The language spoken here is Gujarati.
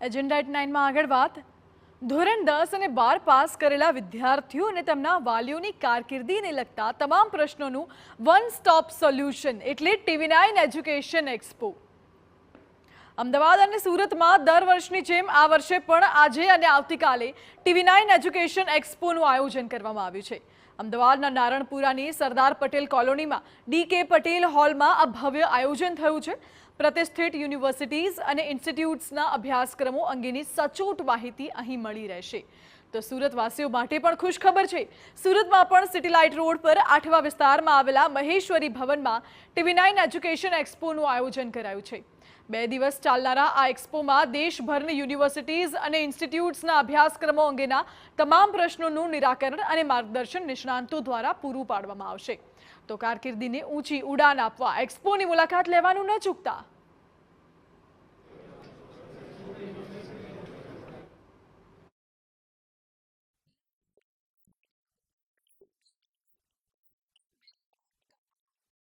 એજન્ડા 89માં આગળ વાત ધોરણ 10 અને 12 પાસ કરેલા વિદ્યાર્થીઓ અને તેમના વાલીઓની કારકિર્દીને લગતા તમામ પ્રશ્નોનું વન સ્ટોપ સોલ્યુશન એટલે TV9 એજ્યુકેશન એક્સપો। અમદાવાદ અને સુરતમાં દર વર્ષની જેમ આ વર્ષે પણ આજે અને આવતીકાલે TV9 એજ્યુકેશન એક્સપોનું આયોજન કરવામાં આવ્યું છે। અમદાવાદના નારણપુરાની સરદાર પટેલ કોલોનીમાં DK પટેલ હોલમાં આ ભવ્ય આયોજન થયું છે। પ્રતિષ્ઠિત યુનિવર્સિટીઝ અને ઇન્સ્ટિટ્યૂટ્સના અભ્યાસક્રમો અંગેની સચોટ માહિતી અહીં મળી રહેશે। તો સુરતવાસીઓ માટે પણ ખુશખબર છે। સુરતમાં પણ સિટી લાઇટ રોડ પર આઠવા વિસ્તારમાં આવેલા મહેશ્વરી ભવનમાં TV9 એજ્યુકેશન એક્સપોનું આયોજન કરાયું છે। 2 દિવસ ચાલનારા આ એક્સપોમાં દેશભરની યુનિવર્સિટીઝ અને ઇન્સ્ટિટ્યૂટ્સના અભ્યાસક્રમો અંગેના તમામ પ્રશ્નોનું નિરાકરણ અને માર્ગદર્શન નિષ્ણાંતો દ્વારા પૂરું પાડવામાં આવશે। તો કારકિર્દીને ઊંચી ઉડાન આપવા એક્સપોની મુલાકાત લેવાનું ન ચૂકતા।